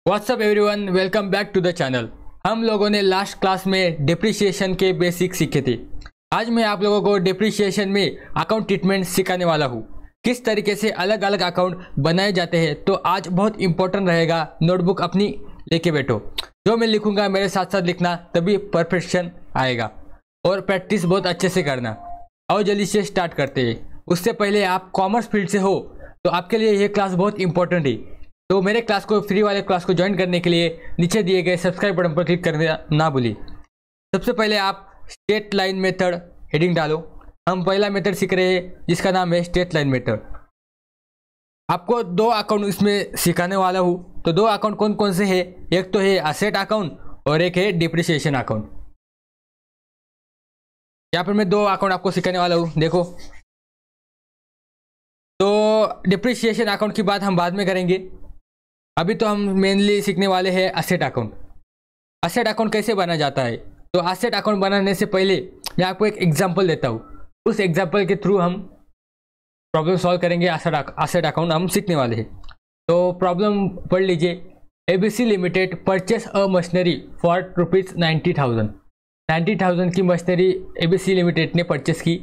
WhatsApp everyone, welcome back to the channel. हम लोगों ने लास्ट क्लास में डिप्रिसिएशन के बेसिक सीखे थे। आज मैं आप लोगों को डिप्रिसिएशन में अकाउंट ट्रीटमेंट सिखाने वाला हूँ, किस तरीके से अलग अलग अकाउंट बनाए जाते हैं। तो आज बहुत इंपॉर्टेंट रहेगा, नोटबुक अपनी लेके बैठो। जो मैं लिखूंगा मेरे साथ साथ लिखना, तभी परफेक्शन आएगा और प्रैक्टिस बहुत अच्छे से करना। आओ जल्दी से स्टार्ट करते हैं। उससे पहले आप कॉमर्स फील्ड से हो तो आपके लिए ये क्लास बहुत इंपॉर्टेंट है। तो मेरे क्लास को, फ्री वाले क्लास को ज्वाइन करने के लिए नीचे दिए गए सब्सक्राइब बटन पर क्लिक करना ना भूलिए। सबसे पहले आप स्ट्रेट लाइन मेथड हेडिंग डालो। हम पहला मेथड सीख रहे हैं जिसका नाम है स्ट्रेट लाइन मेथड। आपको दो अकाउंट इसमें सिखाने वाला हूँ। तो दो अकाउंट कौन कौन से हैं? एक तो है असेट अकाउंट और एक है डिप्रिसिएशन अकाउंट। यहाँ पर मैं दो अकाउंट आपको सिखाने वाला हूँ। देखो, तो डिप्रिसिएशन अकाउंट की बात हम बाद में करेंगे। अभी तो हम मेनली सीखने वाले हैं असेट अकाउंट। असेट अकाउंट कैसे बना जाता है? तो असेट अकाउंट बनाने से पहले मैं आपको एक एग्जांपल देता हूँ। उस एग्जांपल के थ्रू हम प्रॉब्लम सॉल्व करेंगे। असेट अकाउंट हम सीखने वाले हैं। तो प्रॉब्लम पढ़ लीजिए। ABC limited purchase a machinery for ₹90,000। 90,000 की मशीनरी एबीसी लिमिटेड ने परचेस की।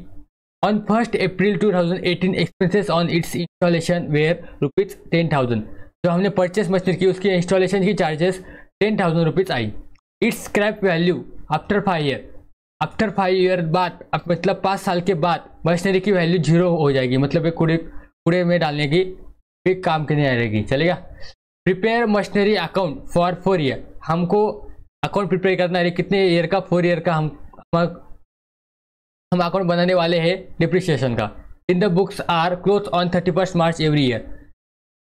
On 1 April 2018 expenses on its installation were ₹10,000। जो हमने परचेस मशीनरी की उसकी इंस्टॉलेशन की चार्जेस ₹10,000 आई। Its scrap value after 5 year. After 5 year बाद, मतलब 5 साल के बाद मशीनरी की वैल्यू 0 हो जाएगी। मतलब एक कूड़े में डालने की फिर काम के नहीं आएगी, चलेगा। Prepare machinery account for 4 year. हमको अकाउंट प्रिपेयर करना है कितने ईयर का? 4 ईयर का हम अकाउंट बनाने वाले हैं डिप्रिसिएशन का। In the books are close on 31 March every year.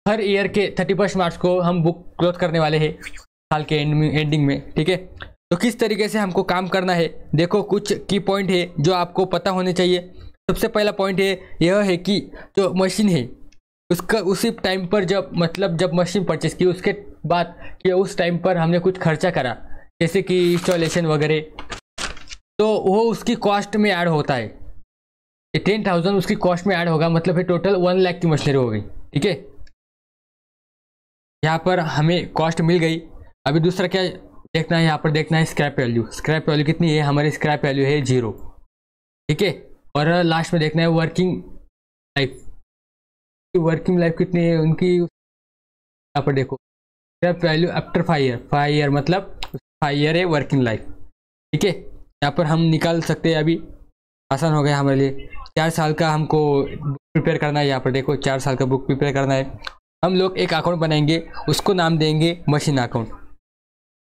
हर ईयर के 31 मार्च को हम बुक क्लोज करने वाले हैं, साल के एंडिंग में। ठीक है, तो किस तरीके से हमको काम करना है, देखो कुछ की पॉइंट है जो आपको पता होने चाहिए। सबसे पहला पॉइंट है यह है कि जो मशीन है उसका उसी टाइम पर जब मशीन परचेस की उसके बाद कि उस टाइम पर हमने कुछ खर्चा करा, जैसे कि इंस्टॉलेशन वगैरह, तो वो उसकी कॉस्ट में ऐड होता है। 10,000 उसकी कॉस्ट में ऐड होगा, मतलब टोटल 1 लाख की मशीनरी हो गई। ठीक है, यहाँ पर हमें कॉस्ट मिल गई। अभी दूसरा क्या देखना है? यहाँ पर देखना है स्क्रैप वैल्यू। स्क्रैप वैल्यू कितनी है? हमारी स्क्रैप वैल्यू है 0। ठीक है, और लास्ट में देखना है वर्किंग लाइफ। वर्किंग लाइफ कितनी है उनकी? यहाँ पर देखो scrap value after 5 year. 5 year मतलब 5 ईयर है वर्किंग लाइफ। ठीक है, यहाँ पर हम निकाल सकते हैं। अभी आसान हो गया हमारे लिए। 4 साल का हमको बुक प्रिपेयर करना है। यहाँ पर देखो 4 साल का बुक प्रिपेयर करना है। हम लोग एक अकाउंट बनाएंगे, उसको नाम देंगे मशीन अकाउंट।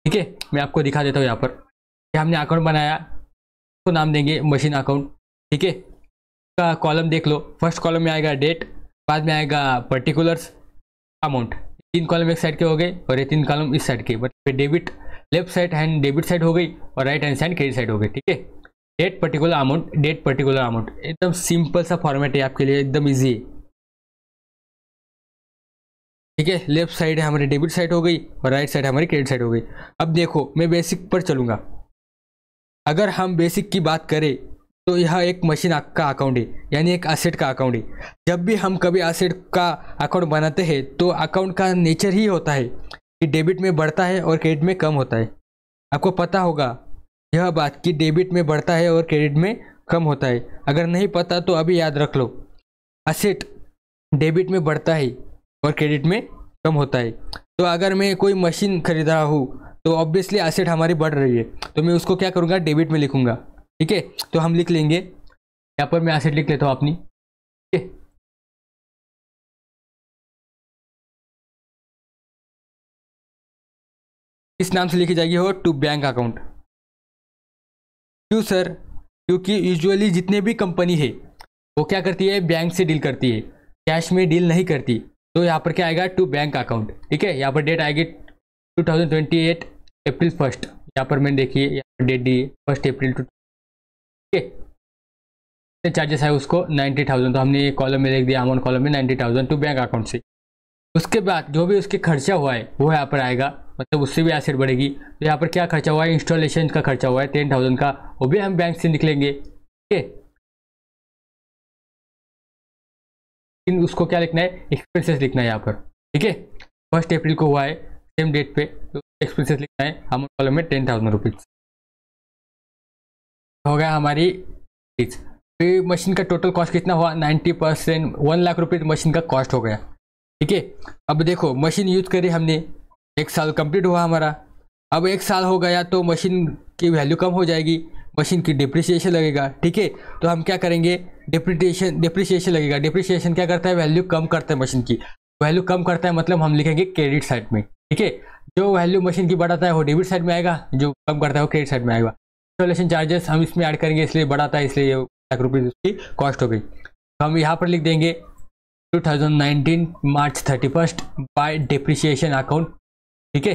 ठीक है, मैं आपको दिखा देता हूँ। यहाँ पर हमने अकाउंट बनाया, उसको नाम देंगे मशीन अकाउंट। ठीक है, का कॉलम देख लो। फर्स्ट कॉलम में आएगा डेट, बाद में आएगा पर्टिकुलर्स, अमाउंट। 3 कॉलम एक साइड के हो गए और ये 3 कॉलम इस साइड के। मतलब debit left side hand debit side हो गई और right hand side credit side हो गई। ठीक है, date particular amount, date particular amount. एकदम सिंपल सा फॉर्मेट है आपके लिए, एकदम ईजी है। ठीक है, लेफ्ट साइड है हमारी डेबिट साइड हो गई और राइट साइड हमारी क्रेडिट साइड हो गई। अब देखो मैं बेसिक पर चलूंगा। अगर हम बेसिक की बात करें तो यह एक मशीन का अकाउंट है, यानी एक असेट का अकाउंट है। जब भी हम कभी असेट का अकाउंट बनाते हैं तो अकाउंट का नेचर ही होता है कि डेबिट में बढ़ता है और क्रेडिट में कम होता है। आपको पता होगा यह बात कि डेबिट में बढ़ता है और क्रेडिट में कम होता है। अगर नहीं पता तो अभी याद रख लो, असेट डेबिट में बढ़ता है और क्रेडिट में कम होता है। तो अगर मैं कोई मशीन खरीद रहा हूँ तो ऑब्वियसली एसेट हमारी बढ़ रही है, तो मैं उसको क्या करूँगा? डेबिट में लिखूंगा। ठीक है, तो हम लिख लेंगे। यहाँ पर मैं एसेट लिख लेता हूँ अपनी। ठीक है, इस नाम से लिखी जाएगी हो टू बैंक अकाउंट। क्यों सर? क्योंकि यूजुअली जितने भी कंपनी है वो क्या करती है? बैंक से डील करती है, कैश में डील नहीं करती। तो यहाँ पर क्या आएगा? To bank account. ठीक है, यहाँ पर डेट आएगी 2028 अप्रैल 1। यहाँ पर मैंने देखिए यहाँ पर डेट दी 1 अप्रैल 2। ठीक है, चार्जेस है उसको 90,000। तो हमने ये कॉलम में लिख दिया, अमाउंट कॉलम में 90,000 टू बैंक अकाउंट से। उसके बाद जो भी उसके खर्चा हुआ है वो यहाँ पर आएगा, मतलब उससे भी एसेट बढ़ेगी। तो यहाँ पर क्या खर्चा हुआ है? इंस्टॉलेशन का खर्चा हुआ है 10,000 का, वो भी हम बैंक से निकलेंगे। ठीक है, उसको क्या लिखना है? एक्सपेंसेस लिखना है यहाँ पर। ठीक है, 1 अप्रैल को हुआ है, सेम डेट पे तो एक्सपेंसेस लिखना है अमाउंट कॉलम में 10,000 रुपीज़ हो गया हमारी फीस। फिर मशीन का टोटल कॉस्ट कितना हुआ 90%, 1 लाख रुपये मशीन का कॉस्ट हो गया। ठीक है, अब देखो मशीन यूज करी हमने, 1 साल कंप्लीट हुआ हमारा। अब 1 साल हो गया तो मशीन की वैल्यू कम हो जाएगी, मशीन की डिप्रिसिएशन लगेगा। ठीक है, तो हम क्या करेंगे, डिप्रिसिएशन लगेगा। डिप्रिसिएशन क्या करता है, वैल्यू कम करता है, मशीन की वैल्यू कम करता है, मतलब हम लिखेंगे क्रेडिट साइड में। ठीक है, जो वैल्यू मशीन की बढ़ाता है वो डेबिट साइड में आएगा, जो कम करता है वो क्रेडिट साइड में आएगा। इंस्टॉलेशन चार्जेस हम इसमें ऐड करेंगे, इसलिए बढ़ाता है, इसलिए 1 लाख रुपीज़ उसकी कॉस्ट हो गई। तो हम यहाँ पर लिख देंगे 2019 मार्च 31 बाय डिप्रिसिएशन अकाउंट। ठीक है,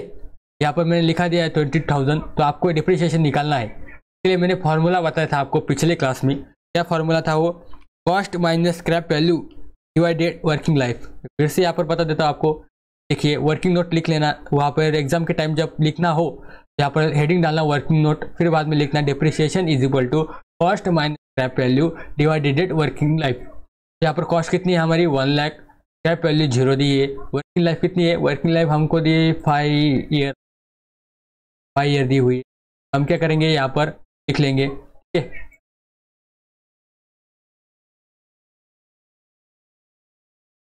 यहाँ पर मैंने लिखा दिया है 20,000, तो आपको डिप्रिसिएशन निकालना है। इसलिए मैंने फॉर्मूला बताया था आपको पिछले क्लास में, क्या फॉर्मूला था वो, cost minus scrap value divided working life. फिर से यहाँ पर बता देता हूँ आपको, देखिए वर्किंग नोट लिख लेना, वहाँ पर एग्जाम के टाइम जब लिखना हो यहाँ पर हेडिंग डालना वर्किंग नोट, फिर बाद में लिखना depreciation is equal to cost minus scrap value divided working life. यहाँ पर कॉस्ट कितनी है हमारी 1 लाख, स्क्रैप वैल्यू 0 दी है, वर्किंग लाइफ कितनी है, वर्किंग लाइफ हमको दी 5 ईयर दी हुई है। हम क्या करेंगे यहाँ पर लिख लेंगे। ठीक है,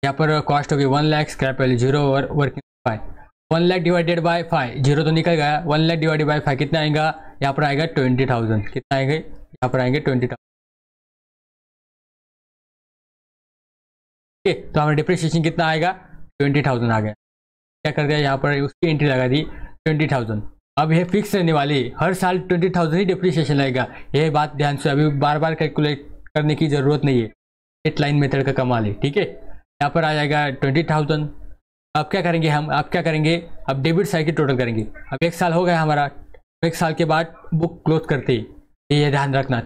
यहाँ पर कॉस्ट होगी 1 लाख, स्क्रैप वैल्यू 0 और वर्किंग 5। 1 लाख डिवाइडेड बाय 5, 0 तो निकल गया, 1 लाख डिवाइडेड बाय 5 कितना आएगा, यहाँ पर आएगा 20,000। कितना आएगा, यहाँ पर आएंगे 20,000। ठीक है, तो हमारा डिप्रिसिएशन कितना आएगा 20,000 आ गया। क्या कर दिया, यहाँ पर उसकी एंट्री लगा दी 20,000। अब ये फिक्स रहने वाली, हर साल 20,000 ही डिप्रिसिएशन लगेगा, ये बात ध्यान से, अभी बार बार कैलकुलेट करने की जरूरत नहीं है, स्ट्रेट लाइन मेथड का कमाल है। ठीक है, यहाँ पर आ जाएगा 20,000। अब क्या करेंगे हम, अब क्या करेंगे, अब डेबिट साइड की टोटल करेंगे। अब 1 साल हो गया हमारा, 1 साल के बाद बुक क्लोज करते ही, ये ध्यान रखना,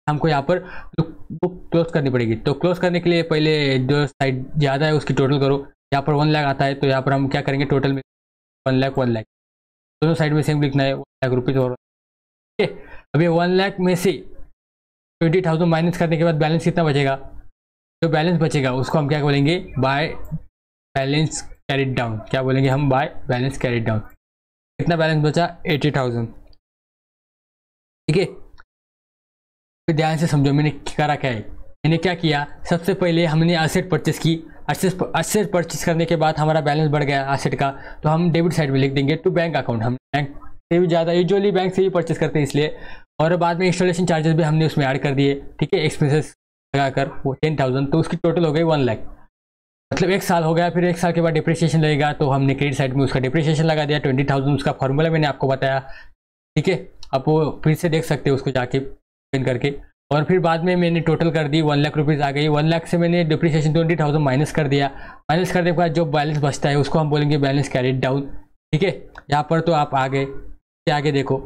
हमको यहाँ पर बुक क्लोज करनी पड़ेगी। तो क्लोज करने के लिए पहले जो साइड ज़्यादा है उसकी टोटल करो। यहाँ पर 1 लाख आता है, तो यहाँ पर हम क्या करेंगे, टोटल में 1 लाख दोनों साइड में सेम लिखना है, 1 लाख रुपीज़। और ठीक है, अब ये 1 लाख में से 20,000 माइनस करने के बाद बैलेंस कितना बचेगा, जो बैलेंस बचेगा उसको हम क्या बोलेंगे, बाय बैलेंस कैरिड डाउन। क्या बोलेंगे हम, बाय बैलेंस कैरिड डाउन। कितना बैलेंस बचा 80,000। ठीक है, फिर ध्यान से समझो मैंने करा क्या है। मैंने क्या किया, सबसे पहले हमने असेट परचेस की, असेट परचेस करने के बाद हमारा बैलेंस बढ़ गया असेट का, तो हम डेबिट साइड में लिख देंगे टू बैंक अकाउंट। हम बैंक से भी ज़्यादा यूजुअली बैंक से ही परचेस करते हैं इसलिए, और बाद में इंस्टॉलेशन चार्जेस भी हमने उसमें ऐड कर दिए। ठीक है, एक्सपेंसेस लगाकर वो 10,000, तो उसकी टोटल हो गई 1 लाख। मतलब 1 साल हो गया, फिर 1 साल के बाद डिप्रिसिएशन लगेगा, तो हमने क्रेडिट साइड में उसका डिप्रिसिएशन लगा दिया 20,000। उसका फॉर्मूला मैंने आपको बताया। ठीक है, आप वो फिर से देख सकते हो उसको जाके पिन करके। और फिर बाद में मैंने टोटल कर दी, 1 लाख रुपीज़ आ गई। 1 लाख से मैंने डिप्रिसिएशन 20,000 माइनस कर दिया। माइनस करने के बाद जो बैलेंस बचता है उसको हम बोलेंगे बैलेंस कैरिड डाउन। ठीक है, यहाँ पर तो आप आगे देखो,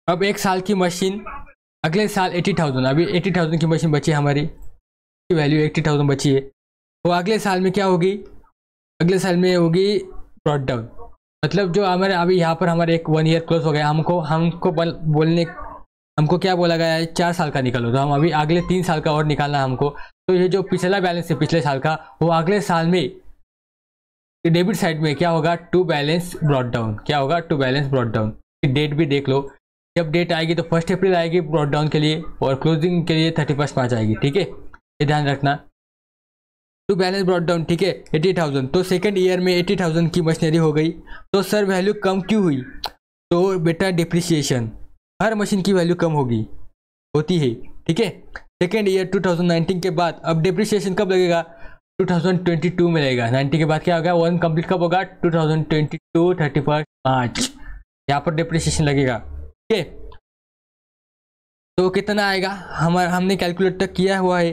अब 1 साल की मशीन, अगले साल 80,000, अभी 80,000 की मशीन बची हमारी, वैल्यू 80,000 बची है। तो अगले साल में क्या होगी, अगले साल में होगी ब्रॉट डाउन। मतलब जो हमारे अभी यहाँ पर हमारे 1 ईयर क्लोज हो गया, हमको क्या बोला गया है 4 साल का निकालो, तो हम अभी अगले 3 साल का और निकालना है हमको। तो ये जो पिछला बैलेंस है पिछले साल का, वो अगले साल में डेबिट साइड में क्या होगा, टू बैलेंस ब्रॉट डाउन। क्या होगा, to balance brought down. Date भी देख लो, जब डेट आएगी तो 1 अप्रैल आएगी ब्रॉट डाउन के लिए, और क्लोजिंग के लिए 31 मार्च आएगी। ठीक है, ये ध्यान रखना, टू बैलेंस ब्रॉट डाउन। ठीक है, 80,000, तो सेकेंड ईयर में 80,000 की मशीनरी हो गई। तो सर वैल्यू कम क्यों हुई, तो बेटा डिप्रिसिएशन, हर मशीन की वैल्यू कम होती है। ठीक है, सेकेंड ईयर 2019 के बाद अब डिप्रिसिएशन कब लगेगा, 2022 में लगेगा। 90 के बाद क्या होगा, 1 कंप्लीट कब होगा, 2022 31 मार्च, यहाँ पर डिप्रिसिएशन लगेगा। ठीक है, तो कितना आएगा, हमने कैलकुलेट तक किया हुआ है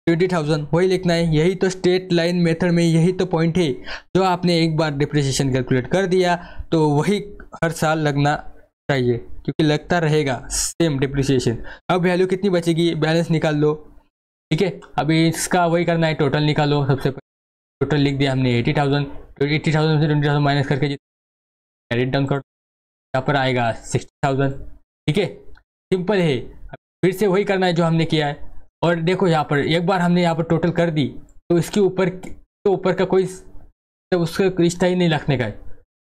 20,000, वही लिखना है। यही तो स्ट्रेट लाइन मेथड में यही तो पॉइंट है, जो आपने एक बार डिप्रिसिएशन कैलकुलेट कर दिया तो वही हर साल लगना चाहिए, क्योंकि लगता रहेगा सेम डिप्रिसिएशन। अब वैल्यू कितनी बचेगी, बैलेंस निकाल लो। ठीक है, अभी इसका वही करना है, टोटल निकालो। सबसे पहले टोटल लिख दिया हमने 80,000, तो 80,000 से 20,000 माइनस करके कैरिड डाउन कर, यहाँ पर आएगा 60,000। ठीक है, सिंपल है, फिर से वही करना है जो हमने किया है। और देखो यहाँ पर एक बार हमने यहाँ पर टोटल कर दी, तो इसके ऊपर का कोई तो उसका रिश्ता ही नहीं रखने का है,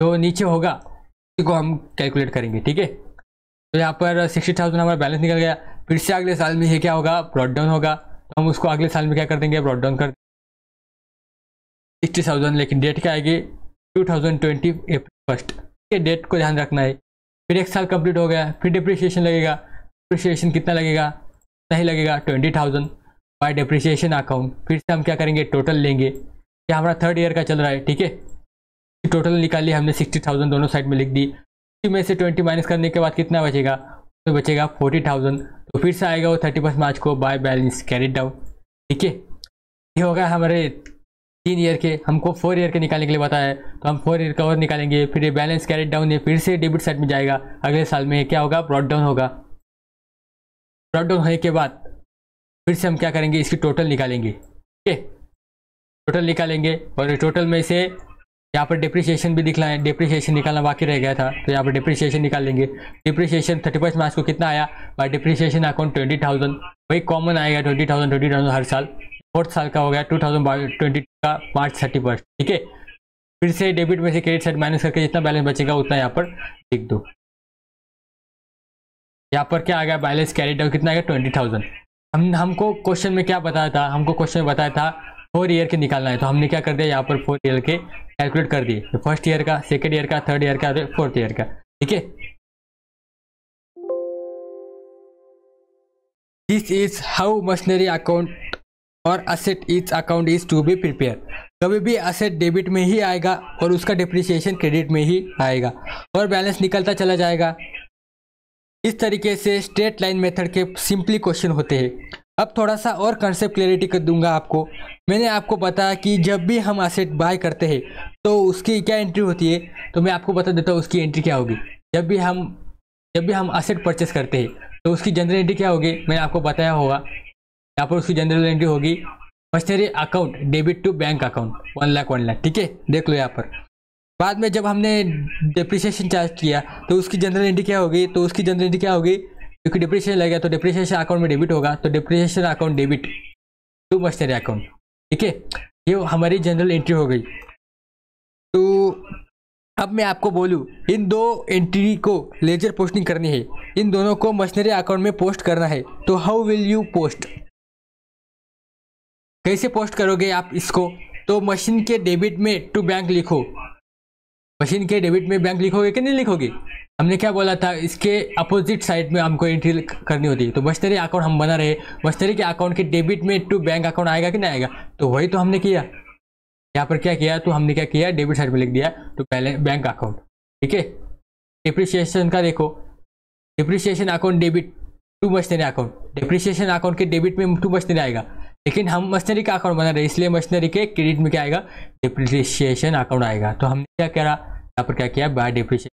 जो नीचे होगा उसी को हम कैलकुलेट करेंगे। ठीक है, तो यहाँ पर 60,000 हमारा बैलेंस निकल गया। फिर से अगले साल में ये क्या होगा, ब्रॉट डाउन होगा, तो हम उसको अगले साल में क्या कर देंगे, ब्रॉट डाउन कर 60,000, लेकिन डेट क्या आएगी 2020 अप्रैल 1। ये डेट को ध्यान रखना है। फिर एक साल कंप्लीट हो गया, फिर डिप्रिसिएशन लगेगा। डिप्रिसिएशन कितना लगेगा, नहीं लगेगा 20,000 बाय डिप्रिसिएशन अकाउंट। फिर से हम क्या करेंगे, टोटल लेंगे। ये हमारा 3rd ईयर का चल रहा है। ठीक है, टोटल निकाली हमने 60,000 दोनों साइड में लिख दी। में से 20 माइनस करने के बाद कितना बचेगा, तो बचेगा 40,000। तो फिर से आएगा वो 31 मार्च को बाय बैलेंस कैरिड डाउन। ठीक है, ये होगा हमारे 3 ईयर के। हमको 4 ईयर के निकालने के लिए बताया है, तो हम 4 ईयर का और निकालेंगे। फिर ये बैलेंस कैरिड डाउन है, फिर से डेबिट साइड में जाएगा। अगले साल में क्या होगा, ब्रॉट डाउन होगा। ब्रॉट डाउन होने के बाद फिर से हम क्या करेंगे, इसकी टोटल निकालेंगे। ठीक है, टोटल निकालेंगे और टोटल में से यहाँ पर डिप्रिसिएशन भी दिखला है, डिप्रिसिएशन निकालना बाकी रह गया था, तो यहाँ पर डिप्रिसिएशन निकाल लेंगे। डिप्रिसिएशन 31 मार्च को कितना आया, बाय डिप्रिसिएशन अकाउंट 20,000, वही कॉमन आएगा 20,000 हर साल। 4th साल का हो गया 2020 का मार्च 31। ठीक है, फिर से डेबिट में से क्रेडिट साइड माइनस करके जितना बैलेंस बचेगा उतना यहाँ पर लिख दो। यहाँ पर क्या आ गया, बैलेंस कैरिड डाउन कितना आएगा 20,000। हमको क्वेश्चन में क्या बताया था, हमको क्वेश्चन में बताया था 4 ईयर के निकालना है, तो हमने क्या कर दिया, यहाँ पर 4 ईयर के कैलकुलेट कर दिए। तो 1st ईयर का, 2nd ईयर का, 3rd ईयर का, 4th ईयर का। ठीक है, this is how machinery account और asset each account is to be prepare. कभी भी असेट डेबिट में ही आएगा और उसका डिप्रिसिएशन क्रेडिट में ही आएगा और बैलेंस निकलता चला जाएगा। इस तरीके से स्ट्रेट लाइन मेथड के सिंपली क्वेश्चन होते हैं। अब थोड़ा सा और कंसेप्ट क्लैरिटी कर दूंगा आपको। मैंने आपको बताया कि जब भी हम असेट बाय करते हैं तो उसकी क्या एंट्री होती है, तो मैं आपको बता देता हूँ उसकी एंट्री क्या होगी। जब भी हम असेट परचेस करते हैं तो उसकी जनरल एंट्री क्या होगी, मैंने आपको बताया होगा। यहाँ पर उसकी जनरल एंट्री होगी machinery account debit to bank account 1 lakh. ठीक है, देख लो यहाँ पर। बाद में जब हमने डिप्रिसिएशन चार्ज किया तो उसकी जनरल एंट्री क्या होगी, तो उसकी जनरल एंट्री क्या होगी, क्योंकि डिप्रिसिएशन लगेगा तो डिप्रिसिएशन अकाउंट में डेबिट होगा, तो depreciation account debit to machinery account. ठीक है, ये हमारी जनरल एंट्री हो गई। तो अब मैं आपको बोलूँ, इन 2 एंट्री को लेजर पोस्टिंग करनी है, इन दोनों को मशीनरी अकाउंट में पोस्ट करना है, तो हाउ विल यू पोस्ट, कैसे पोस्ट करोगे आप इसको, तो मशीन के डेबिट में टू बैंक लिखो। मशीन के डेबिट में बैंक लिखोगे कि नहीं लिखोगे, हमने क्या बोला था, इसके अपोजिट साइड में हमको एंट्री करनी होती है। तो मशीनरी अकाउंट हम बना रहे, मशीनरी के अकाउंट के डेबिट में टू बैंक अकाउंट आएगा कि नहीं आएगा, तो वही तो हमने किया। यहाँ पर क्या किया, तो हमने क्या किया, डेबिट साइड में लिख दिया तो पहले बैंक अकाउंट। ठीक है, डिप्रिसिएशन का देखो, depreciation account debit to machinery account, depreciation account के डेबिट में टू मशीनरी आएगा, लेकिन हम मशीनरी का अकाउंट बना रहे इसलिए मशीनरी के क्रेडिट में क्या आएगा, डिप्रिसिएशन अकाउंट आएगा। तो हमने क्या करा, यहाँ पर क्या किया, बाय डिप्रिसिएशन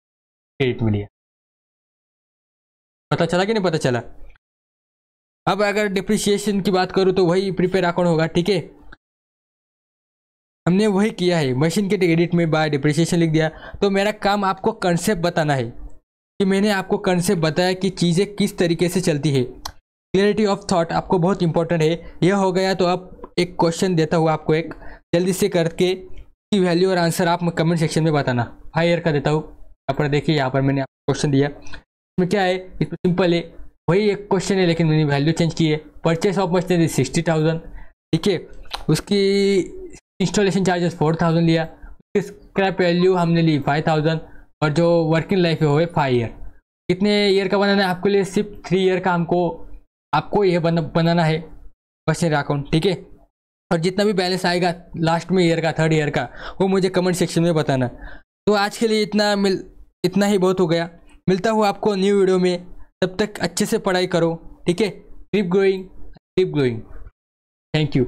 क्रेडिट में लिया। पता चला कि नहीं पता चला। अब अगर डिप्रिसिएशन की बात करूँ तो वही प्रीपेड अकाउंट होगा। ठीक है, हमने वही किया है, मशीन के क्रेडिट में बाय डिप्रिसिएशन लिख दिया। तो मेरा काम आपको कंसेप्ट बताना है कि मैंने आपको कंसेप्ट बताया कि चीज़ें किस तरीके से चलती है। क्लियरिटी ऑफ थॉट आपको बहुत इंपॉर्टेंट है। यह हो गया तो अब एक क्वेश्चन देता हूँ आपको, एक जल्दी से करके की वैल्यू और आंसर आप कमेंट सेक्शन में बताना। 5 ईयर का देता हूँ। यहाँ पर देखिए, यहाँ पर मैंने आपको क्वेश्चन दिया, इसमें क्या है, इसमें सिंपल है, वही एक क्वेश्चन है लेकिन मैंने वैल्यू चेंज की है। Purchase of machinery 60,000। ठीक है, उसकी इंस्टॉलेशन चार्जेस 4,000 लिया, उसकी स्क्रैप वैल्यू हमने ली 5,000 और जो वर्किंग लाइफ है वो है 5 ईयर। कितने ईयर का बनाना है आपके लिए, सिर्फ 3 ईयर का आपको यह बनाना है मशीनरी अकाउंट। ठीक है, और जितना भी बैलेंस आएगा लास्ट में ईयर का, 3rd ईयर का, वो मुझे कमेंट सेक्शन में बताना। तो आज के लिए इतना ही बहुत हो गया। मिलता हूँ आपको न्यू वीडियो में, तब तक अच्छे से पढ़ाई करो। ठीक है, keep growing, keep growing. Thank you.